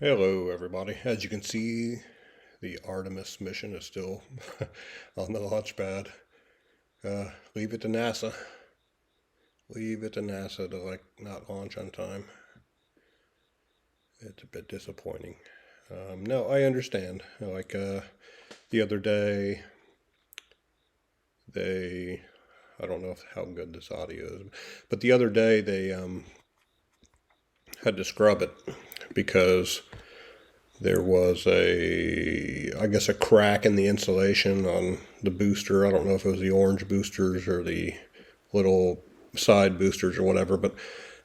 Hello, everybody. As you can see, the Artemis mission is still on the launch pad. Leave it to NASA. Leave it to NASA to not launch on time. It's a bit disappointing. No, I understand. The other day, they I don't know how good this audio is, but the other day they had to scrub it because there was I guess, a crack in the insulation on the booster. I don't know if it was the orange boosters or the little side boosters or whatever, but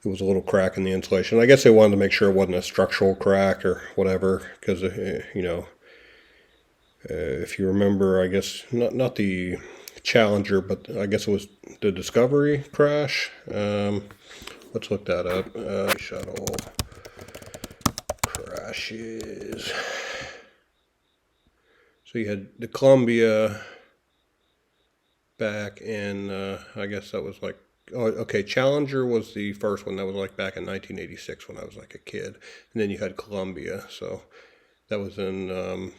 it was a little crack in the insulation. I guess they wanted to make sure it wasn't a structural crack or whatever, because if you remember, I guess not the Challenger, but I guess it was the Discovery crash. Let's look that up. Shuttle crashes. So you had the Columbia back in, I guess that was oh, okay, Challenger was the first one. That was back in 1986 when I was a kid. And then you had Columbia. So that was in, I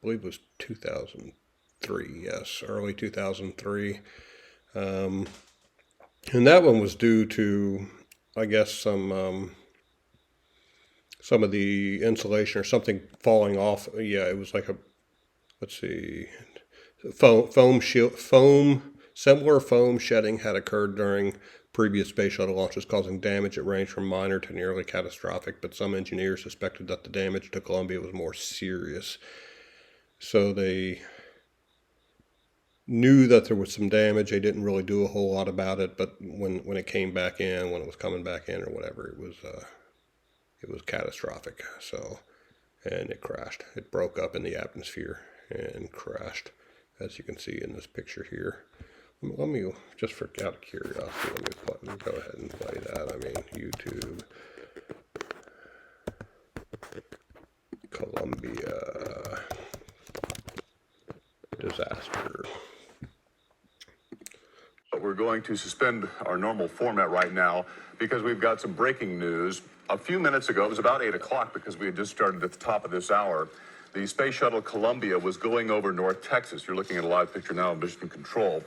believe it was 2003. Yes, early 2003. And that one was due to, I guess, some of the insulation or something falling off. Yeah, it was let's see, similar foam shedding had occurred during previous space shuttle launches, causing damage that ranged from minor to nearly catastrophic. But some engineers suspected that the damage to Columbia was more serious. So they knew that there was some damage. They didn't really do a whole lot about it. But when it came back in, when it was coming back in or whatever, it was catastrophic. So, and it crashed. It broke up in the atmosphere and crashed, as you can see in this picture here. Let me, just for out of curiosity, let me go ahead and play that. I mean, YouTube, Columbia disaster. But we're going to suspend our normal format right now because we've got some breaking news. A few minutes ago, it was about 8 o'clock because we had just started at the top of this hour. The Space Shuttle Columbia was going over North Texas. You're looking at a live picture now of Mission Control.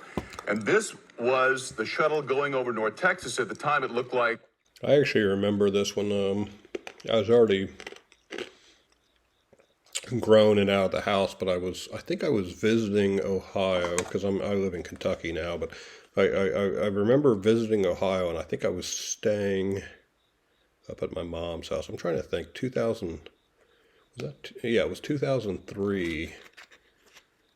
And this was the shuttle going over North Texas. At the time, it looked like... I actually remember this one. I was already grown and out of the house, but I think I was visiting Ohio because I live in Kentucky now, but I remember visiting Ohio, and I think I was staying up at my mom's house. I'm trying to think. 2000, yeah, it was 2003.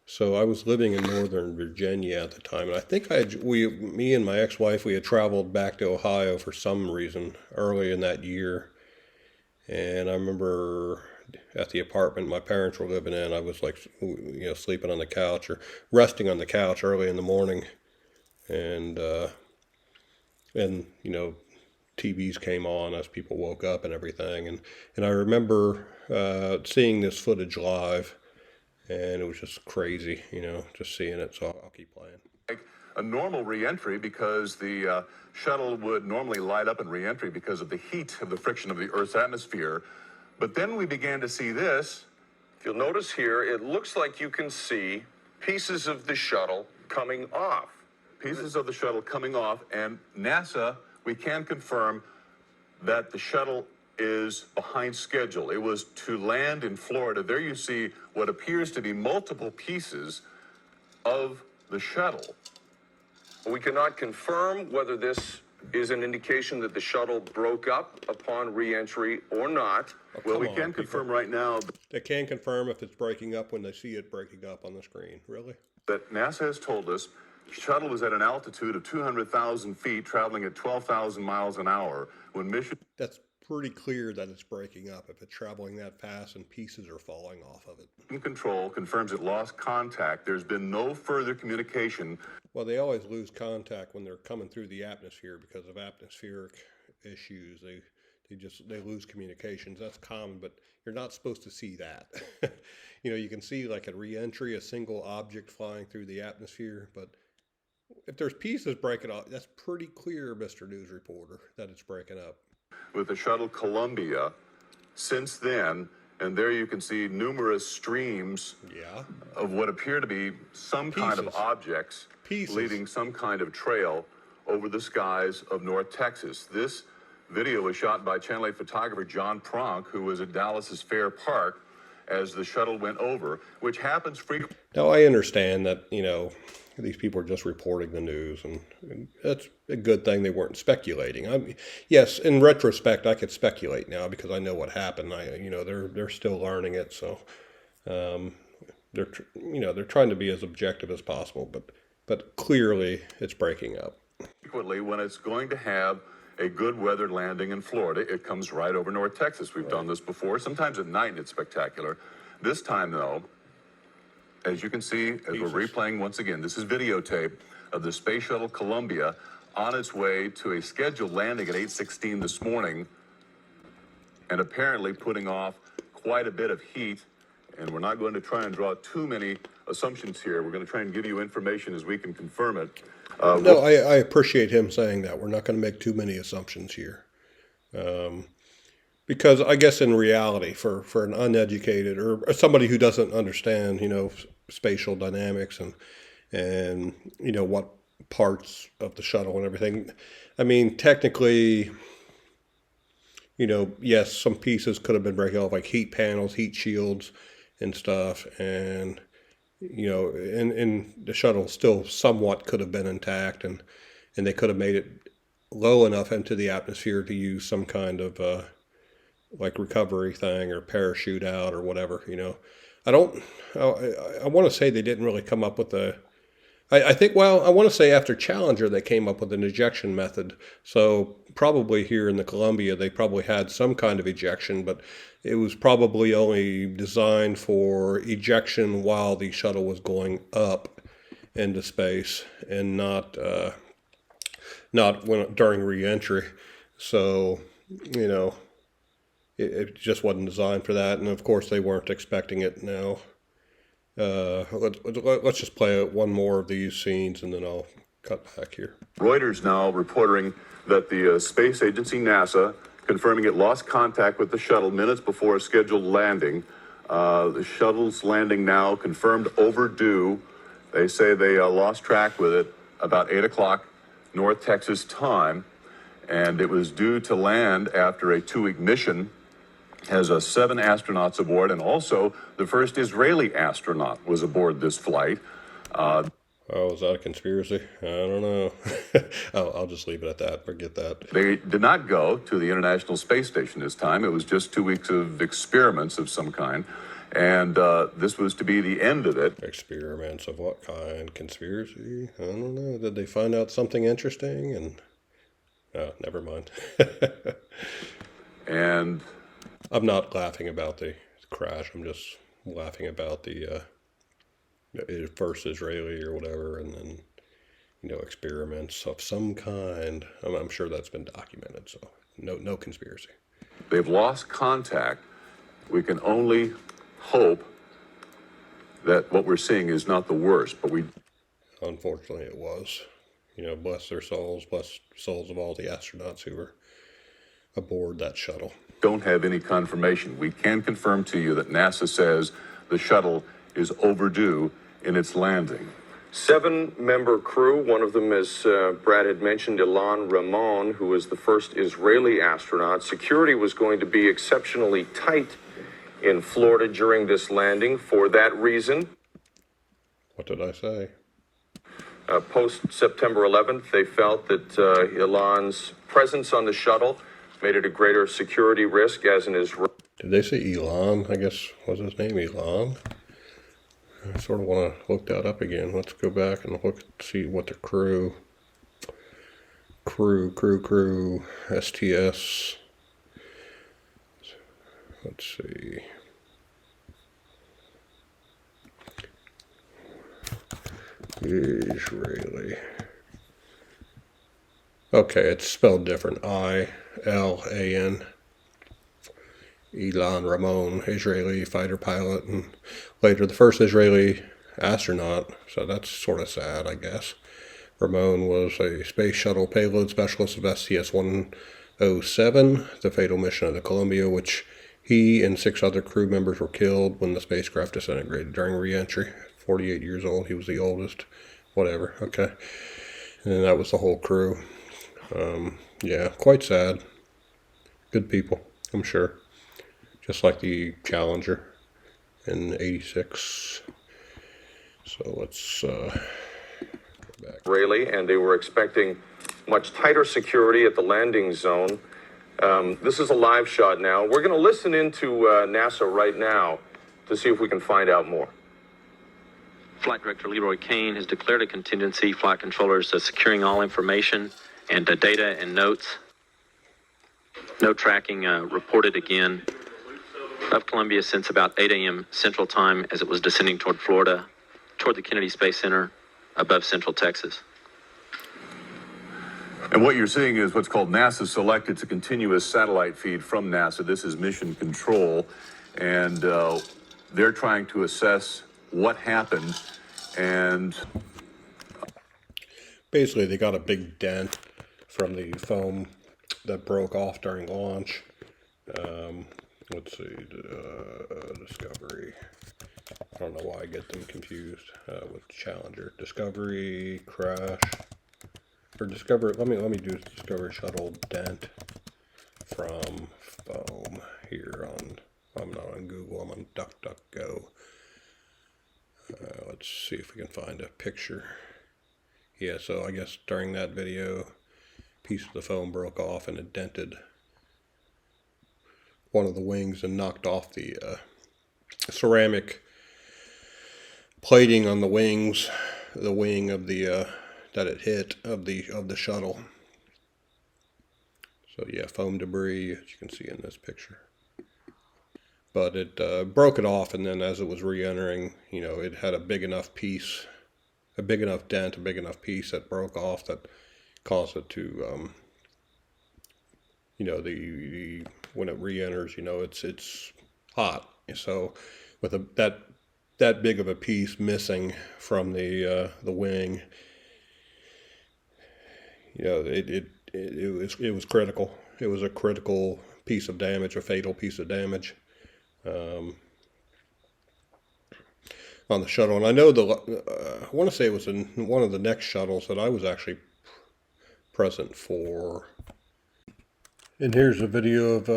So I was living in Northern Virginia at the time, and I think me and my ex-wife, we had traveled back to Ohio for some reason early in that year, and I remember at the apartment my parents were living in, I was sleeping on the couch or resting on the couch early in the morning, and TVs came on as people woke up and everything, and I remember seeing this footage live, and it was just crazy, just seeing it. So I'll keep playing. A normal reentry because the shuttle would normally light up in reentry because of the heat of the friction of the Earth's atmosphere. But then we began to see this. If you'll notice here, it looks like you can see pieces of the shuttle coming off. Pieces of the shuttle coming off, and NASA, we can confirm that the shuttle is behind schedule. It was to land in Florida. There you see what appears to be multiple pieces of the shuttle. We cannot confirm whether this is an indication that the shuttle broke up upon re-entry or not. Well, we can confirm right now They can confirm if it's breaking up when they see it breaking up on the screen. Really? that NASA has told us the shuttle was at an altitude of 200,000 feet, traveling at 12,000 miles an hour. When mission... That's pretty clear that it's breaking up if it's traveling that fast and pieces are falling off of it. Control confirms it lost contact. There's been no further communication. Well, they always lose contact when they're coming through the atmosphere because of atmospheric issues. They lose communications. That's common, but you're not supposed to see that. You can see like at re-entry a single object flying through the atmosphere, but if there's pieces breaking off, that's pretty clear, Mr. News Reporter, that it's breaking up. With the shuttle Columbia, since then. And there you can see numerous streams Yeah. of what appear to be some kind of Pieces. objects Pieces. leading some kind of trail over the skies of North Texas. This video was shot by Channel 8 photographer John Pronk, who was at Dallas's Fair Park as the shuttle went over, which happens frequently. Now, I understand that, these people are just reporting the news, and that's a good thing they weren't speculating. Yes, in retrospect, I could speculate now because I know what happened. They're still learning it, so they're trying to be as objective as possible, but clearly it's breaking up. Frequently, when it's going to have a good weather landing in Florida, it comes right over North Texas. We've done this before. Sometimes at night, it's spectacular. This time, though, as you can see, as we're replaying once again, this is videotape of the Space Shuttle Columbia on its way to a scheduled landing at 8:16 this morning, and apparently putting off quite a bit of heat. And we're not going to try and draw too many assumptions here. We're going to try and give you information as we can confirm it. No, I appreciate him saying that. We're not going to make too many assumptions here. Because I guess in reality, for an uneducated or somebody who doesn't understand, spatial dynamics and what parts of the shuttle and everything, I mean, technically, yes, some pieces could have been breaking off, like heat panels, heat shields and stuff, and and the shuttle still somewhat could have been intact, and they could have made it low enough into the atmosphere to use some kind of like recovery thing or parachute out or whatever. I want to say they didn't really come up with I think, I want to say after Challenger, they came up with an ejection method. So probably here in the Columbia, they probably had some kind of ejection, but it was probably only designed for ejection while the shuttle was going up into space and not during re-entry. So, it just wasn't designed for that. And of course, they weren't expecting it now. Let's just play one more of these scenes and then I'll cut back here. Reuters now reporting that the space agency NASA confirming it lost contact with the shuttle minutes before a scheduled landing. The shuttle's landing now confirmed overdue. They say they lost track with it about 8 o'clock North Texas time, and it was due to land after a 2-week mission. Has 7 astronauts aboard, and also the first Israeli astronaut was aboard this flight. Oh, is that a conspiracy? I don't know. I'll just leave it at that. Forget that. They did not go to the International Space Station this time. It was just 2 weeks of experiments of some kind, and this was to be the end of it. Experiments of what kind? Conspiracy? I don't know. Did they find out something interesting? And never mind. And I'm not laughing about the crash. I'm just laughing about the first Israeli or whatever, and then experiments of some kind. I'm sure that's been documented. So no conspiracy. they've lost contact. We can only hope that what we're seeing is not the worst, but Unfortunately, it was. Bless their souls, bless the souls of all the astronauts who were aboard that shuttle. don't have any confirmation. We can confirm to you that NASA says the shuttle is overdue in its landing. 7-member crew, one of them, as Brad had mentioned, Ilan Ramon, who was the first Israeli astronaut. Security was going to be exceptionally tight in Florida during this landing. For that reason, What did I say? post-September 11th, they felt that Ilan's presence on the shuttle made it a greater security risk as an Israeli. Did they say Elon? I guess, was his name Elon? I sort of want to look that up again. Let's go back and look, see what the crew, STS. Let's see. Israeli. Okay, it's spelled different. I-L-A-N. Ilan Ramon, Israeli fighter pilot, and later the first Israeli astronaut. So that's sort of sad, I guess. Ramon was a space shuttle payload specialist of STS-107, the fatal mission of the Columbia, which He and 6 other crew members were killed when the spacecraft disintegrated during re-entry. 48 years old. He was the oldest. Whatever. Okay. And that was the whole crew. Yeah, quite sad. Good people, I'm sure. Just like the Challenger in '86. So let's go back. Israeli, and they were expecting much tighter security at the landing zone. This is a live shot now. We're going to listen into NASA right now to see if we can find out more. Flight Director Leroy Kane has declared a contingency. Flight controllers are securing all information and data and notes. No tracking reported again of Columbia since about 8 a.m. Central Time as it was descending toward Florida, toward the Kennedy Space Center above Central Texas. And what you're seeing is what's called NASA Select. It's a continuous satellite feed from NASA. This is Mission Control, and they're trying to assess what happened. And basically, they got a big dent from the foam that broke off during launch. Let's see, Discovery. I don't know why I get them confused with Challenger. Discovery crash. For Discovery, let me do Discovery shuttle dent from foam here on. I'm not on Google. I'm on DuckDuckGo. Let's see if we can find a picture. Yeah, so I guess during that video, a piece of the foam broke off and it dented one of the wings and knocked off the ceramic plating on the wings, the wing of the that it hit of the shuttle. So yeah, foam debris, as you can see in this picture. But it broke it off, and then as it was re-entering, you know, it had a big enough piece, a big enough dent, a big enough piece that broke off that caused it to, you know, the when it re-enters, you know, it's hot. So with that big of a piece missing from the wing, you know, it was critical. It was a critical piece of damage, a fatal piece of damage. On the shuttle, and I know I want to say it was in one of the next shuttles that I was actually present for. And here's a video of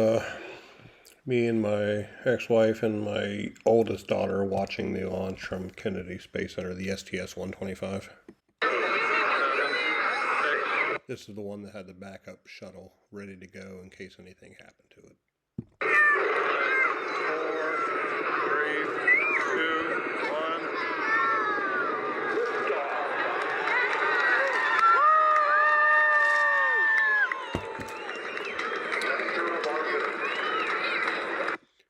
me and my ex-wife and my oldest daughter watching the launch from Kennedy Space Center, the STS-125. This is the one that had the backup shuttle ready to go in case anything happened to it. 4, 3, 2, 1.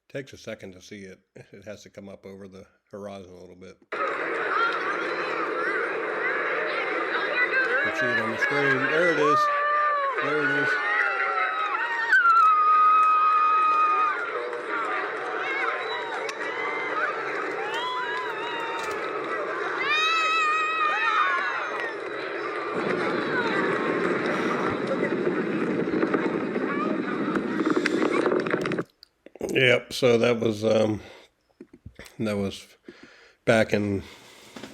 Takes a second to see it. It has to come up over the horizon a little bit. You can see it on the screen. There it is. There it is. Yep, so that was back in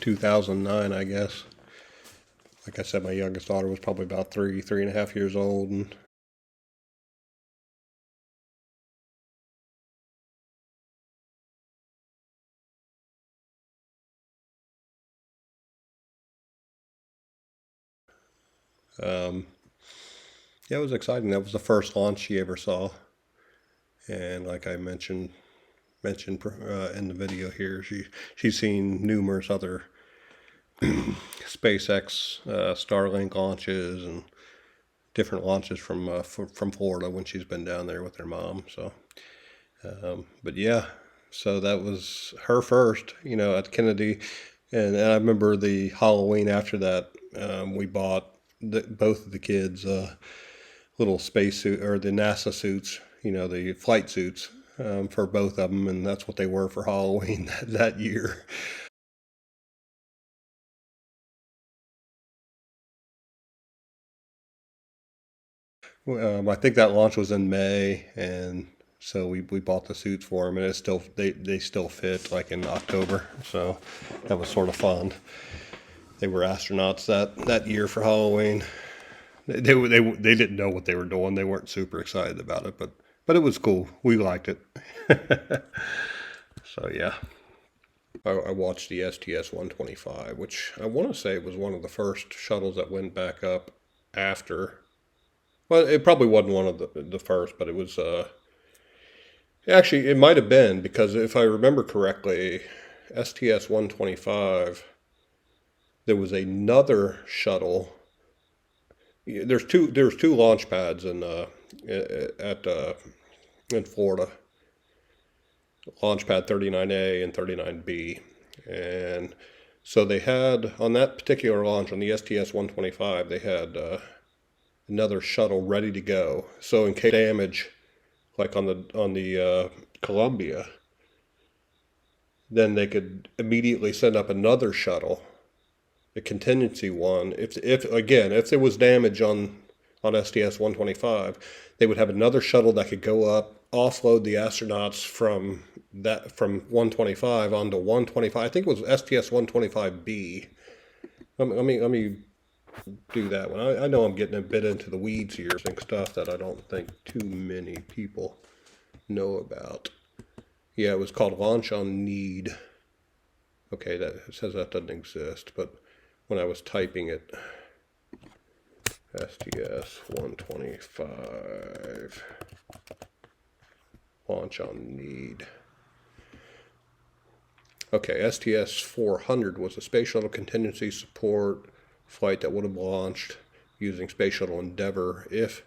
2009, I guess. Like I said, my youngest daughter was probably about 3.5 years old, and yeah, it was exciting. That was the first launch she ever saw. And like I mentioned in the video here, she's seen numerous other SpaceX Starlink launches and different launches from Florida when she's been down there with her mom. So, but yeah, so that was her first, you know, at Kennedy. And I remember the Halloween after that, we bought both of the kids little space suit, or the NASA suits, you know, the flight suits for both of them, and that's what they were for Halloween that year. I think that launch was in May, and So we bought the suits for them, and it's still they still fit like in October. So that was sort of fun. They were astronauts that year for Halloween. They didn't know what they were doing. They weren't super excited about it, but it was cool. We liked it. So yeah, I watched the STS-125, which I want to say was one of the first shuttles that went back up after. Well, it probably wasn't one of the first, but it was. Actually, it might have been, because if I remember correctly, STS-125. There was another shuttle. There's two launch pads in Florida. Launch pad 39A and 39B, and so they had on that particular launch on the STS-125, they had another shuttle ready to go. So in case of damage, like on the Columbia, then they could immediately send up another shuttle, a contingency one. If there was damage on STS-125, they would have another shuttle that could go up, offload the astronauts from 125 onto 125. I think it was STS-125B. Let me do that one. I know I'm getting a bit into the weeds here, and stuff that I don't think too many people know about. Yeah, it was called Launch on Need. Okay, that it says that doesn't exist, but when I was typing it, STS-125 Launch on Need. Okay, STS-400 was a Space Shuttle Contingency Support flight that would have launched using Space Shuttle Endeavour if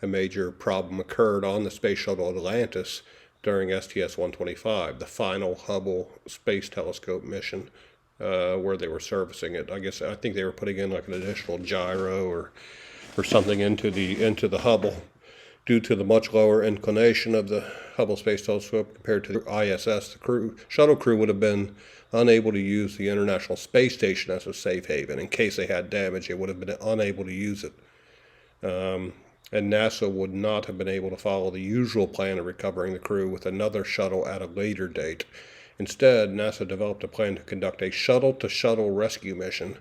a major problem occurred on the Space Shuttle Atlantis during STS-125, the final Hubble Space Telescope mission, where they were servicing it. I think they were putting in like an additional gyro or something into the Hubble. Due to the much lower inclination of the Hubble Space Telescope compared to the ISS, the shuttle crew would have been unable to use the International Space Station as a safe haven. In case they had damage, they would have been unable to use it. And NASA would not have been able to follow the usual plan of recovering the crew with another shuttle at a later date. Instead, NASA developed a plan to conduct a shuttle-to-shuttle rescue mission,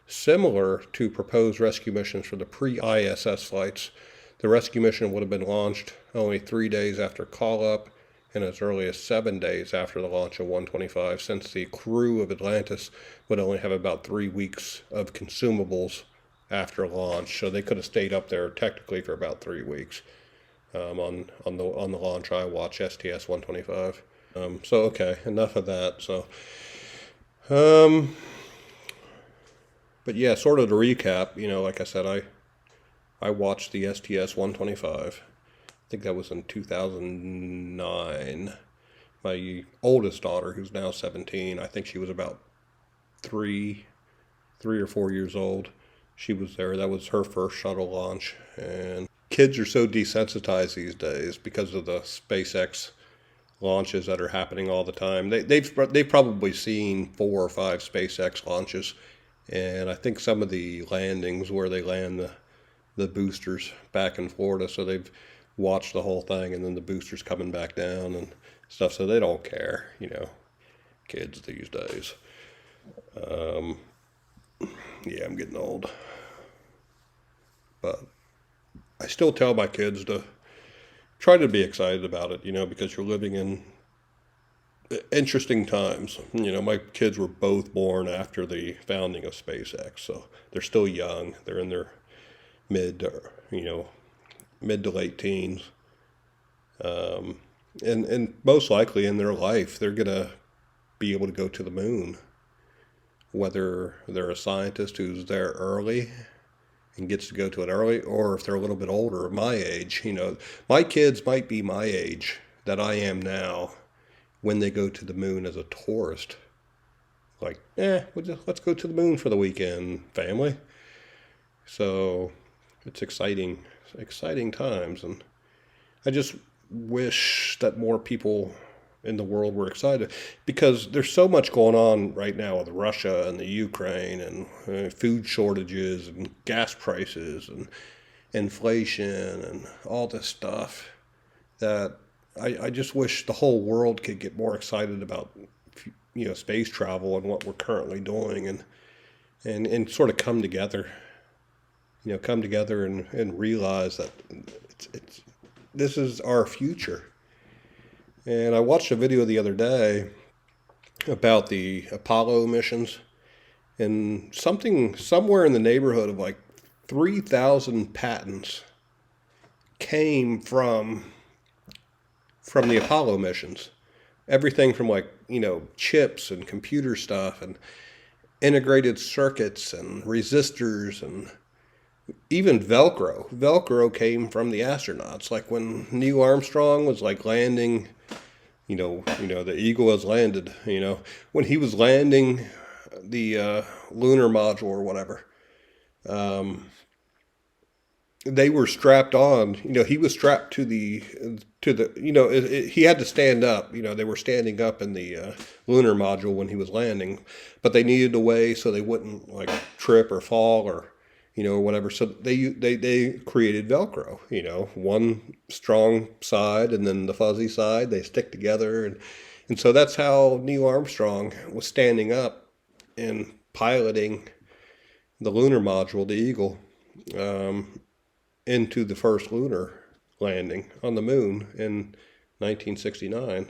similar to proposed rescue missions for the pre-ISS flights. The rescue mission would have been launched only 3 days after call-up and as early as 7 days after the launch of 125, since the crew of Atlantis would only have about 3 weeks of consumables after launch. So they could have stayed up there technically for about 3 weeks on the launch I watched, STS-125. So okay, enough of that. So, but yeah, sort of to recap, like I said, I watched the STS-125. I think that was in 2009. My oldest daughter, who's now 17, I think she was about 3 or 4 years old. She was there. That was her first shuttle launch. And kids are so desensitized these days because of the SpaceX launches that are happening all the time. They've probably seen 4 or 5 SpaceX launches, and I think some of the landings where they land the boosters back in Florida, so they've watched the whole thing, and then the boosters coming back down and stuff, so they don't care, kids these days. Yeah, I'm getting old, but I still tell my kids to try to be excited about it, because you're living in interesting times. My kids were both born after the founding of SpaceX, so they're still young. They're in their mid to late teens. And most likely in their life, they're going to be able to go to the moon. Whether they're a scientist who's there early and gets to go to it early, or if they're a little bit older, my age, my kids might be my age that I am now when they go to the moon as a tourist. Like, let's go to the moon for the weekend, family. So it's exciting times, and I just wish that more people in the world were excited, because there's so much going on right now with Russia and the Ukraine, and food shortages and gas prices and inflation and all this stuff, that I just wish the whole world could get more excited about, space travel and what we're currently doing, and sort of come together, and realize that it's this is our future. And I watched a video the other day about the Apollo missions, and somewhere in the neighborhood of like 3,000 patents came from the Apollo missions. Everything from chips and computer stuff and integrated circuits and resistors and even Velcro. Velcro came from the astronauts. Like when Neil Armstrong was landing, the Eagle was landed, when he was landing the lunar module or whatever, they were strapped on, he was strapped to the, he had to stand up, they were standing up in the lunar module when he was landing, but they needed a way so they wouldn't trip or fall or, or whatever. So they created Velcro, one strong side and then the fuzzy side, they stick together. And so that's how Neil Armstrong was standing up and piloting the lunar module, the Eagle, into the first lunar landing on the moon in 1969.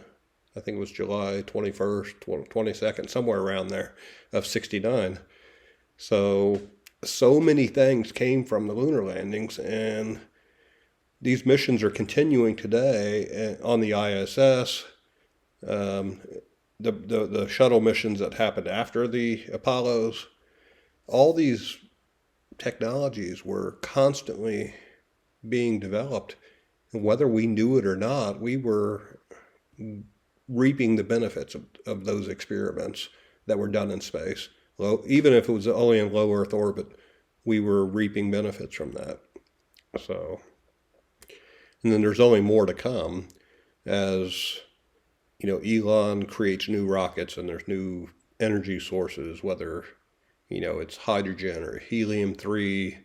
I think it was July 21st, 22nd, somewhere around there of 69. So many things came from the lunar landings, and these missions are continuing today on the ISS. The shuttle missions that happened after the Apollos, all these technologies were constantly being developed, and whether we knew it or not, we were reaping the benefits of those experiments that were done in space. Even if it was only in low Earth orbit, we were reaping benefits from that. So, and then there's only more to come as, Elon creates new rockets and there's new energy sources, whether, it's hydrogen or helium-3,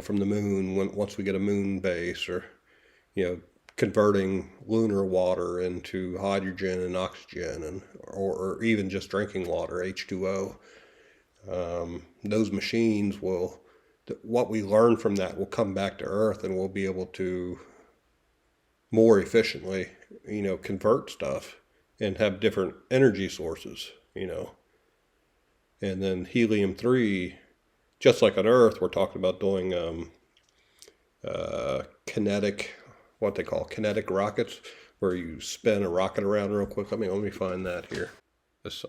from the moon once we get a moon base, or, converting lunar water into hydrogen and oxygen, or even just drinking water, H2O. Those machines what we learn from that will come back to Earth, and we'll be able to more efficiently, convert stuff and have different energy sources, And then helium-3, just like on Earth, we're talking about doing kinetic rockets, where you spin a rocket around real quick. Let me find that here.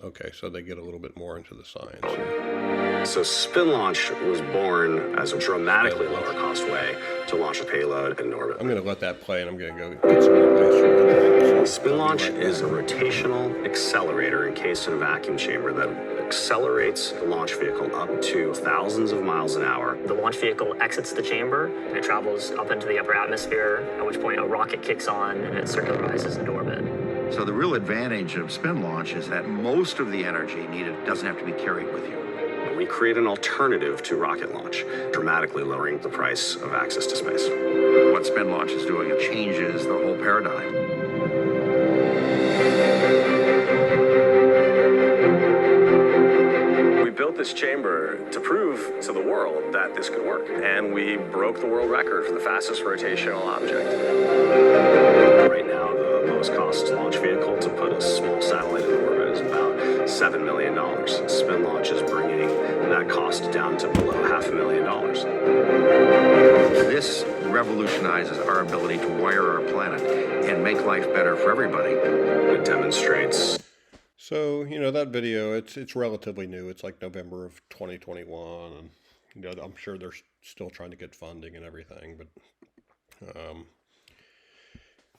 Okay, so they get a little bit more into the science here. So Spin Launch was born as a dramatically lower cost way to launch a payload in orbit. I'm going to let that play, and I'm going to go get some more ice. Spin Launch is a rotational accelerator encased in a vacuum chamber that accelerates the launch vehicle up to thousands of miles an hour. The launch vehicle exits the chamber and it travels up into the upper atmosphere, at which point a rocket kicks on and it circularizes into orbit. So the real advantage of Spin Launch is that most of the energy needed doesn't have to be carried with you. We create an alternative to rocket launch, dramatically lowering the price of access to space. What Spin Launch is doing, it changes the whole paradigm. We built this chamber to prove to the world that this could work, and we broke the world record for the fastest rotational object. Right now, the lowest cost launch vehicle to put a small satellite in orbit is about $7 million. Spin Launch is bringing that cost down to below $500,000. This revolutionizes our ability to wire our planet and make life better for everybody. It demonstrates. So, that video, it's relatively new. It's like November of 2021, and I'm sure they're still trying to get funding and everything, but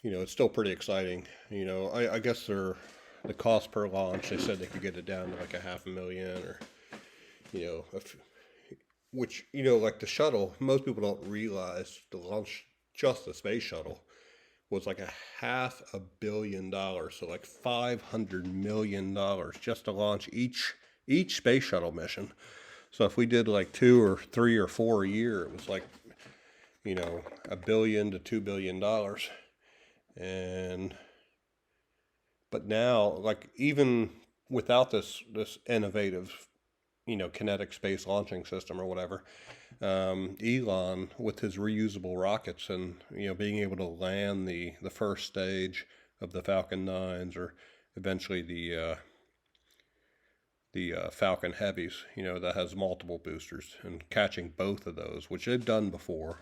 it's still pretty exciting. I guess the cost per launch, they said they could get it down to like $500,000, or which like the shuttle, most people don't realize the launch, just the space shuttle, was like $500 million, so like $500 million just to launch each space shuttle mission. So if we did like 2 or 3 or 4 a year, it was like $1 billion to $2 billion. But now, like, even without this innovative, kinetic space launching system or whatever, Elon with his reusable rockets and being able to land the first stage of the Falcon 9s, or eventually the Falcon Heavies, that has multiple boosters, and catching both of those, which they've done before.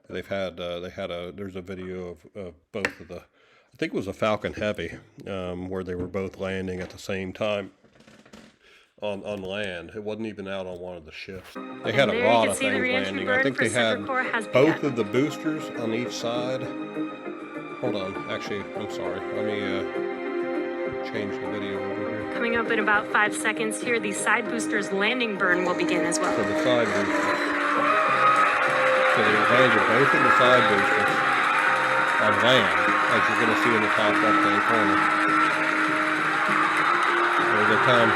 There's a video of both of the, I think it was a Falcon Heavy, where they were both landing at the same time on land. It wasn't even out on one of the ships. They had a lot of things landing. I think they had both of the boosters on each side. Hold on, actually, I'm sorry. Let me change the video over here. Coming up in about 5 seconds here, the side boosters landing burn will begin as well. So the side boosters. So they landed both of the side boosters on land, as you're going to see in the top left-hand corner. There they come.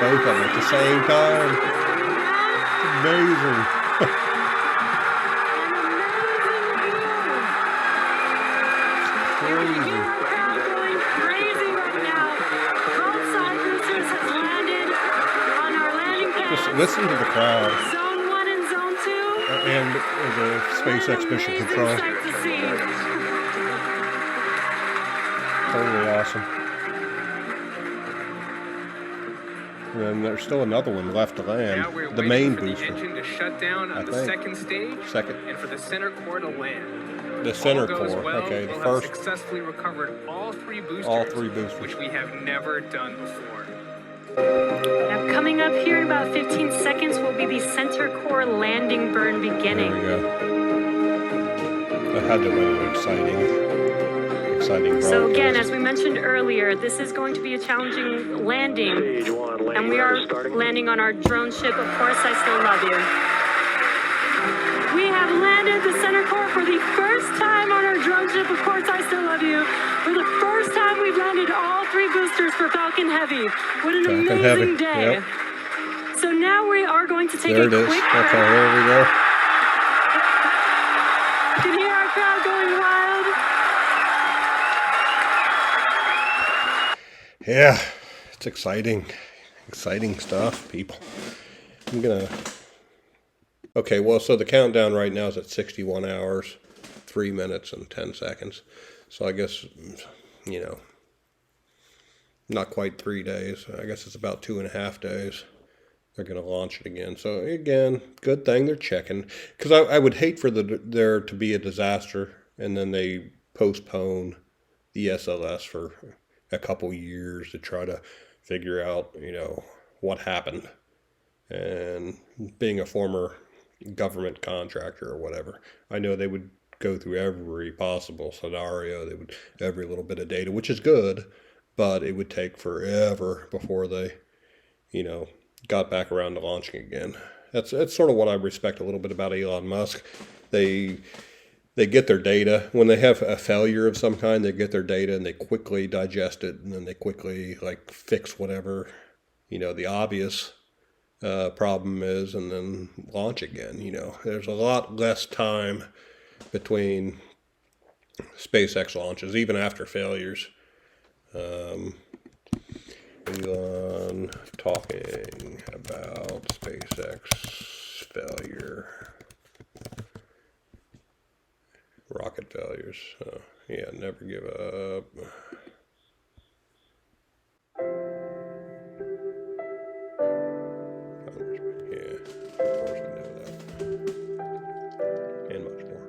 Both of them at the same time. Amazing. Listen to the crowd. Zone 1 and Zone 2. And the SpaceX Mission Control. Totally awesome. And then there's still another one left to land. Now we're the main for booster. The engine to shut down on the second stage. And for the center core to land. The center core. Well, okay, the we'll first. Have successfully recovered all three boosters. All three boosters. Which we have never done before. Now coming up here in about 15 seconds will be the center core landing burn beginning. There we go. That had to be an exciting broadcast. So again, as we mentioned earlier, this is going to be a challenging landing. And we are landing on our drone ship, Of Course I Still Love You. We have landed the center core for the first time on our drone ship, Of Course I Still Love You. For the first time, we've landed all three boosters for Falcon Heavy. What an amazing day. Yep. So now we are going to take there a it is. quick Okay, break. there we go. You can hear our crowd going wild. Yeah, it's exciting. Exciting stuff, people. Okay, well, so the countdown right now is at 61 hours, 3 minutes, and 10 seconds. So I guess, not quite 3 days. I guess it's about 2.5 days. They're going to launch it again. So again, good thing they're checking. Because I would hate for there to be a disaster and then they postpone the SLS for a couple years to try to figure out, what happened. And being a former government contractor or whatever, I know they would go through every possible scenario. They would every little bit of data, which is good, but it would take forever before they, got back around to launching again. That's sort of what I respect a little bit about Elon Musk. They get their data when they have a failure of some kind. They get their data and they quickly digest it, and then they quickly fix whatever the obvious problem is, and then launch again. There's a lot less time between SpaceX launches, even after failures. Elon talking about SpaceX failure, rocket failures. Yeah, never give up. Yeah, of course we know that. And much more.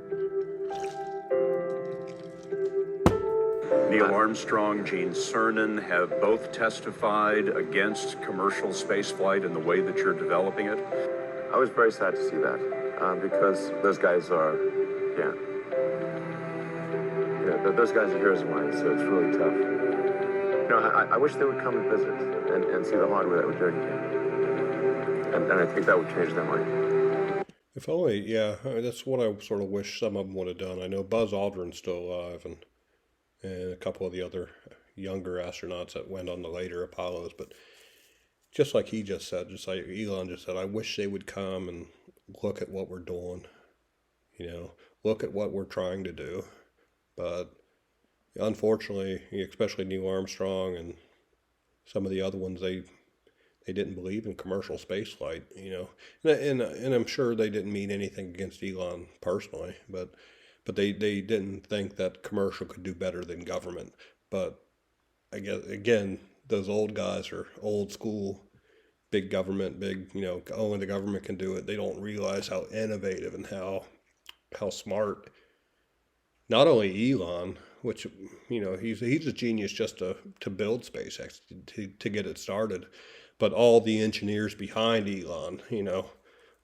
Neil Armstrong, Gene Cernan have both testified against commercial spaceflight and the way that you're developing it. I was very sad to see that because those guys are, those guys are heroes of mine, so it's really tough. I wish they would come and visit and see the hardware that we're doing here. And I think that would change their mind. If only, yeah, that's what I sort of wish some of them would have done. I know Buzz Aldrin's still alive, and a couple of the other younger astronauts that went on the later Apollos, but just like he just said, just like Elon just said, I wish they would come and look at what we're doing, look at what we're trying to do, But unfortunately, especially Neil Armstrong and some of the other ones, they didn't believe in commercial space flight, and I'm sure they didn't mean anything against Elon personally, but they didn't think that commercial could do better than government. But I guess, again, those old guys are old school, big government, only the government can do it. They don't realize how innovative and how smart, not only Elon, which, he's a genius just to build SpaceX, to get it started, but all the engineers behind Elon,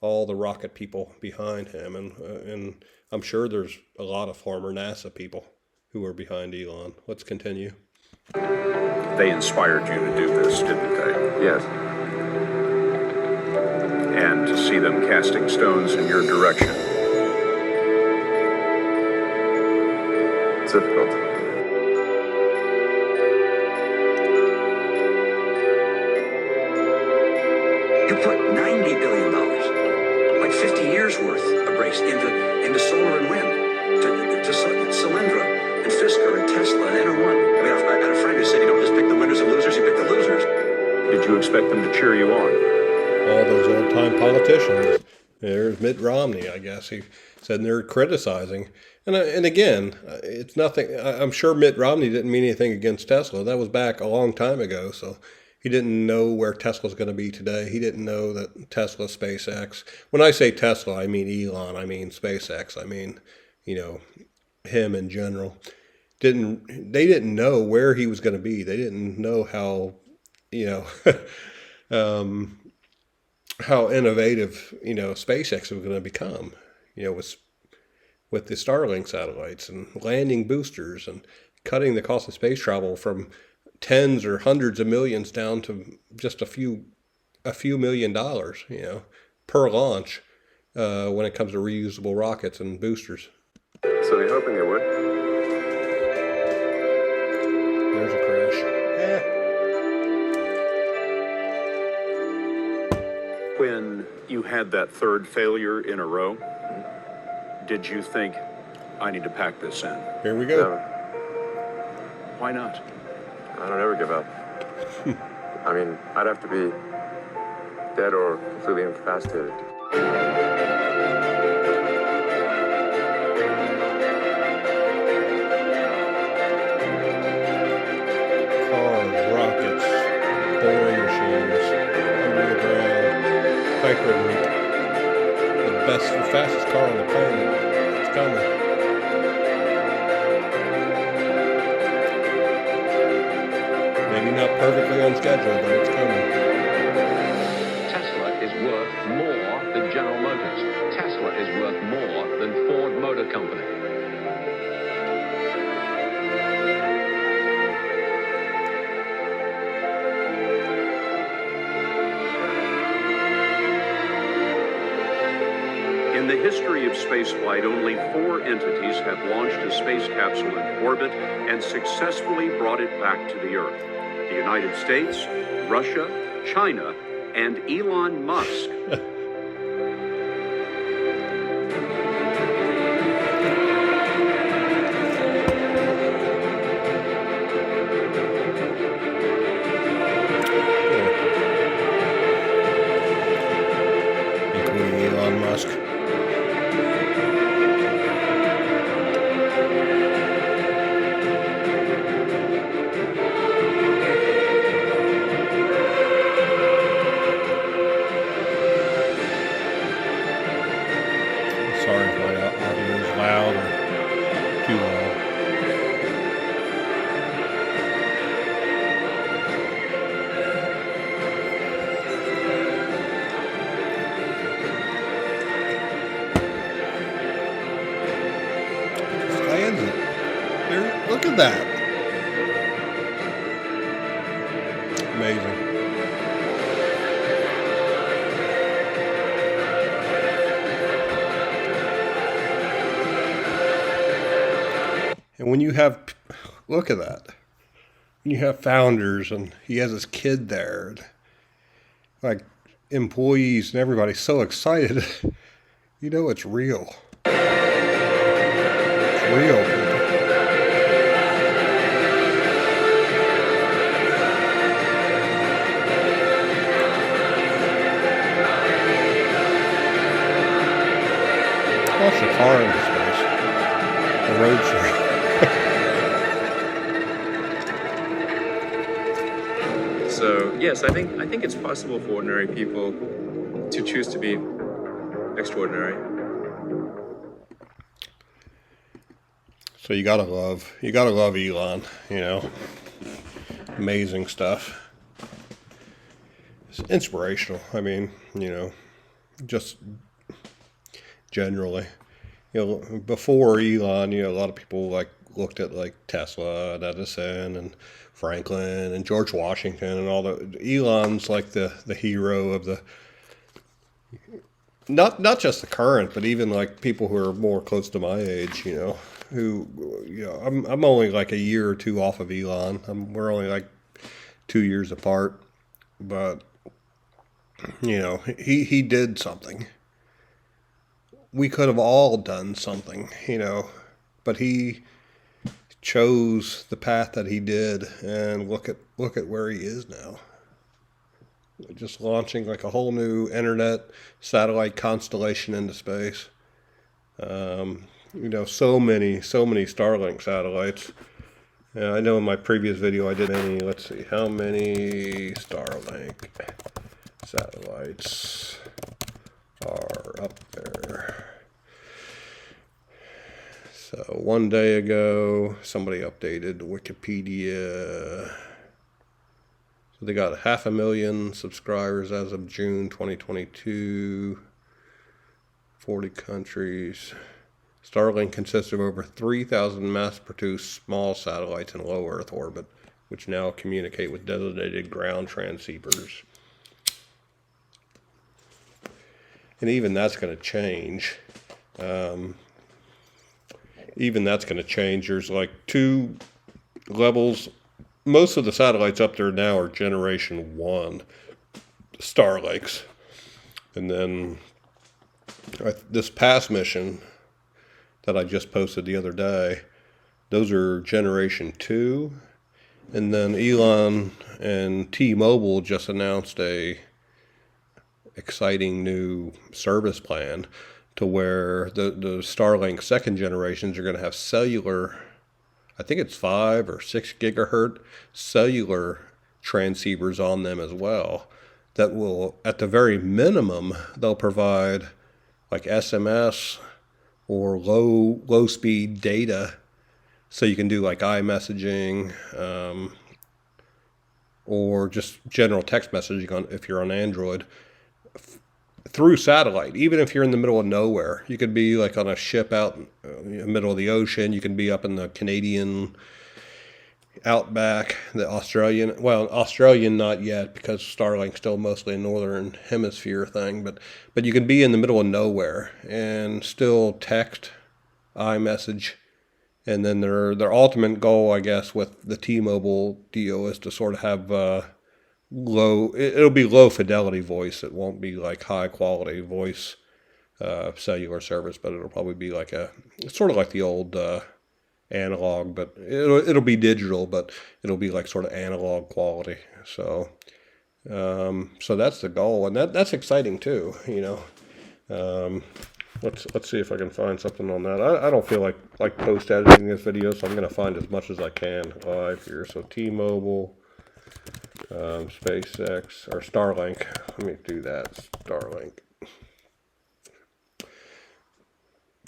all the rocket people behind him, and I'm sure there's a lot of former NASA people who are behind Elon. Let's continue. They inspired you to do this, didn't they? Yes. And to see them casting stones in your direction. It's difficult. You put $90 billion, like 50 years worth of race into solar and wind, to Solyndra and Fisker and Tesla and Enter1. I mean, I had a friend who said you don't just pick the winners and losers, you pick the losers. Did you expect them to cheer you on? All those old-time politicians. There's Mitt Romney, I guess. He said they're criticizing. And again, it's nothing. I'm sure Mitt Romney didn't mean anything against Tesla. That was back a long time ago, so he didn't know where Tesla's going to be today. He didn't know that Tesla, SpaceX. When I say Tesla, I mean Elon. I mean SpaceX. I mean, him in general. They didn't know where he was going to be. They didn't know how, how innovative, SpaceX was going to become, with the Starlink satellites and landing boosters and cutting the cost of space travel from tens or hundreds of millions down to just a few $1 million, per launch, when it comes to reusable rockets and boosters. So they're hoping they would. There's a crash. When you had that third failure in a row, did you think, I need to pack this in? Here we go. Never. Why not? I don't ever give up. I mean, I'd have to be dead or completely incapacitated. Cars, rockets, boring machines, under the ground, Hyperloop, the fastest car on the planet. It's coming. Maybe not perfectly on schedule, but it's coming. Tesla is worth more than General Motors. Tesla is worth more than Ford Motor Company. In the history of spaceflight, only 4 entities have launched a space capsule into orbit and successfully brought it back to the Earth. The United States, Russia, China, and Elon Musk. Including Elon Musk. Sorry if my audio is loud or too loud. Lands it. There, look at that. Amazing. And when you have, look at that. When you have founders and he has his kid there, and like employees and everybody so excited, it's real. It's real, people. a car into space. A roadster. So yes, I think it's possible for ordinary people to choose to be extraordinary. So you gotta love Elon, you know. Amazing stuff. It's inspirational. I mean, you know, just generally, you know, before Elon, you know, a lot of people like looked at like Tesla and Edison and Franklin and George Washington and all the. Elon's like the hero of the. Not just the current, but even like people who are more close to my age, you know, who, you know, I'm only like a year or two off of Elon. We're only like 2 years apart, but you know, he did something. We could have all done something, you know, but he chose the path that he did, and look at where he is now. Just launching like a whole new internet satellite constellation into space. You know, so many Starlink satellites. I know in my previous video I did let's see, how many Starlink satellites are up there. So one day ago, somebody updated Wikipedia. So they got 500,000 subscribers as of June 2022. 40 countries. Starlink consists of over 3,000 mass-produced small satellites in low Earth orbit, which now communicate with designated ground transceivers. And even that's going to change. There's like 2 levels. Most of the satellites up there now are Generation 1 Starlinks. And then this past mission that I just posted the other day, those are Generation 2. And then Elon and T-Mobile just announced a exciting new service plan to where the Starlink second generations are going to have cellular, I think it's 5 or 6 gigahertz cellular transceivers on them as well, that will, at the very minimum, they'll provide like SMS or low speed data, so you can do like iMessaging, or just general text messaging if you're on Android, through satellite. Even if you're in the middle of nowhere, you could be like on a ship out in the middle of the ocean. You can be up in the Canadian outback, the Australian not yet, because Starlink's still mostly a northern hemisphere thing, but you can be in the middle of nowhere and still text, iMessage, and then their ultimate goal, I guess, with the T-Mobile deal is to sort of have it'll be low fidelity voice. It won't be like high quality voice cellular service, but it'll probably be like it's sort of like the old analog, but it'll be digital, but it'll be like sort of analog quality. So that's the goal, and that's exciting too, you know. Let's see if I can find something on that. I don't feel like post editing this video, so I'm going to find as much as I can live here. So T-Mobile, SpaceX, or Starlink. Let me do that. Starlink.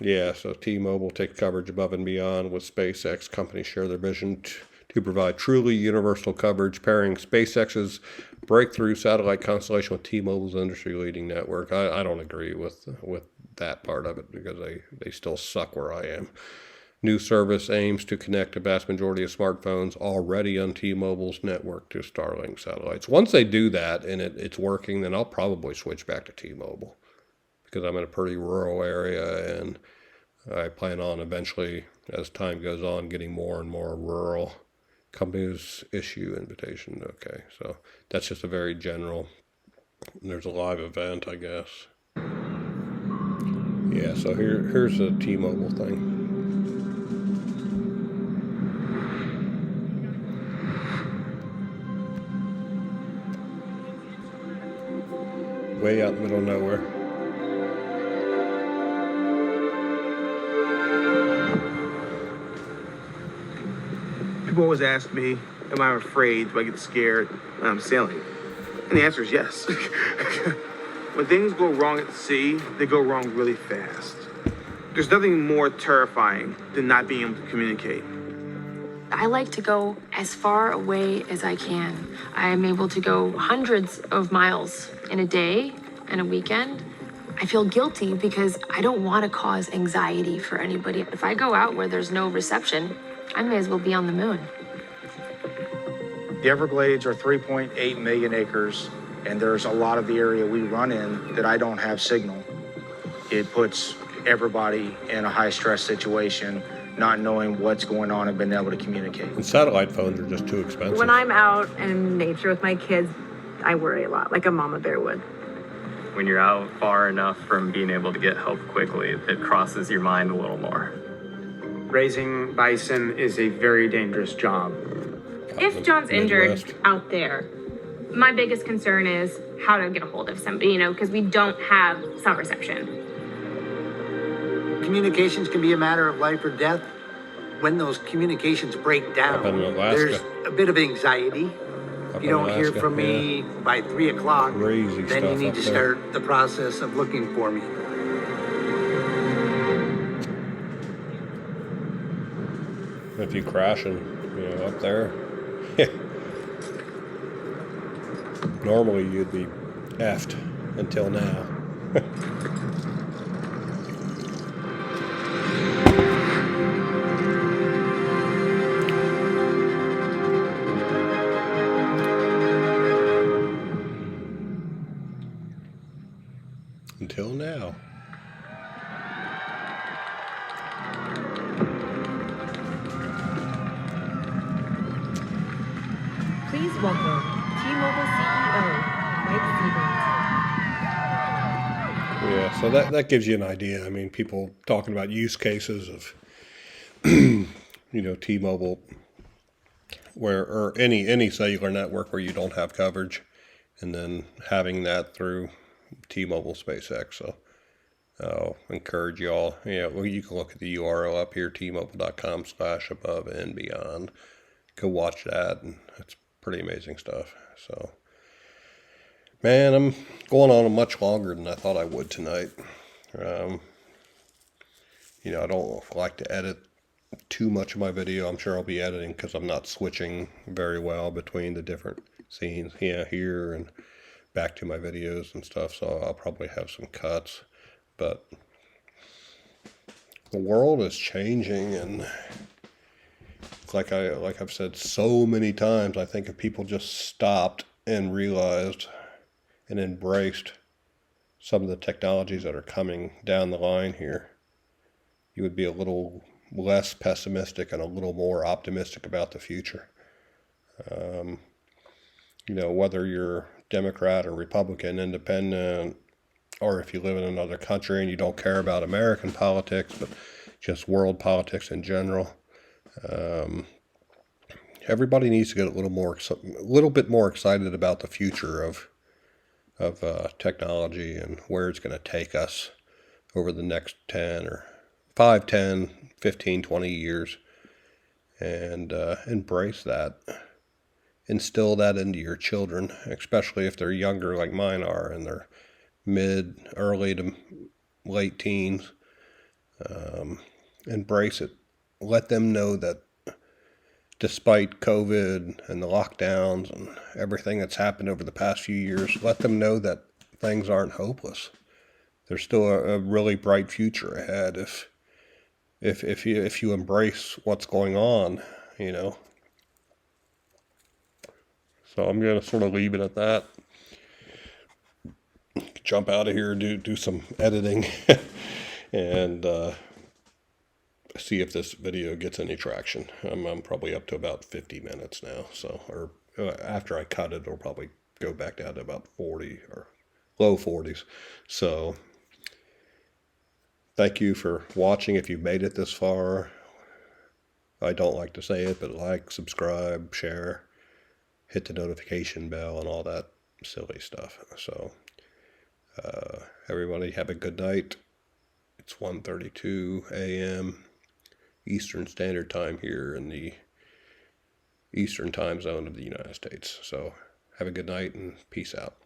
Yeah, so T-Mobile takes coverage above and beyond with SpaceX. Companies share their vision to provide truly universal coverage, pairing SpaceX's breakthrough satellite constellation with T-Mobile's industry-leading network. I don't agree with that part of it, because they still suck where I am. New service aims to connect a vast majority of smartphones already on T-Mobile's network to Starlink satellites. Once they do that and it's working, then I'll probably switch back to T-Mobile, because I'm in a pretty rural area, and I plan on eventually, as time goes on, getting more and more rural. Companies issue invitation. Okay, so that's just a very general. There's a live event, I guess. Yeah, so here's the T-Mobile thing. Way out in the middle of nowhere. People always ask me, am I afraid? Do I get scared when I'm sailing? And the answer is yes. When things go wrong at sea, they go wrong really fast. There's nothing more terrifying than not being able to communicate. I like to go as far away as I can. I'm able to go hundreds of miles in a day and a weekend. I feel guilty because I don't want to cause anxiety for anybody. If I go out where there's no reception, I may as well be on the moon. The Everglades are 3.8 million acres, and there's a lot of the area we run in that I don't have signal. It puts everybody in a high-stress situation, not knowing what's going on and being able to communicate. And satellite phones are just too expensive. When I'm out in nature with my kids, I worry a lot, like a mama bear would. When you're out far enough from being able to get help quickly, it crosses your mind a little more. Raising bison is a very dangerous job. If John's injured out there, my biggest concern is how to get a hold of somebody, because we don't have cell reception. Communications can be a matter of life or death. When those communications break down, there's a bit of anxiety. If you don't hear from me by 3 o'clock, then you need to start the process of looking for me. If you crashing, up there, normally you'd be effed until now. Until now. Please welcome T-Mobile CEO, Mike Sievers. Yeah, so that gives you an idea. I mean, people talking about use cases of, T-Mobile, or any cellular network where you don't have coverage, and then having that through T-Mobile SpaceX. So I'll encourage you all, you can look at the URL up here, tmobile.com/above and beyond. Go watch that, and it's pretty amazing stuff. So, man, I'm going on much longer than I thought I would tonight. I don't like to edit too much of my video. I'm sure I'll be editing because I'm not switching very well between the different scenes here and back to my videos and stuff, so I'll probably have some cuts. But the world is changing, and like I've said so many times, I think if people just stopped and realized and embraced some of the technologies that are coming down the line here, you would be a little less pessimistic and a little more optimistic about the future. Whether you're Democrat or Republican, independent, or if you live in another country and you don't care about American politics, but just world politics in general, everybody needs to get a little bit more excited about the future of technology and where it's going to take us over the next 5, 10, 15, 20 years, and embrace that. Instill that into your children, especially if they're younger like mine are, and they're early to late teens. Embrace it. Let them know that despite COVID and the lockdowns and everything that's happened over the past few years, let them know that things aren't hopeless. There's still a really bright future ahead if you embrace what's going on, So I'm going to sort of leave it at that. Jump out of here, do some editing, and see if this video gets any traction. I'm probably up to about 50 minutes now. So, after I cut it, it'll probably go back down to about 40 or low 40s. So, thank you for watching if you've made it this far. I don't like to say it, but like, subscribe, share, hit the notification bell, and all that silly stuff. So, everybody have a good night. It's 1:32 a.m. Eastern Standard Time here in the Eastern time zone of the United States. So have a good night and peace out.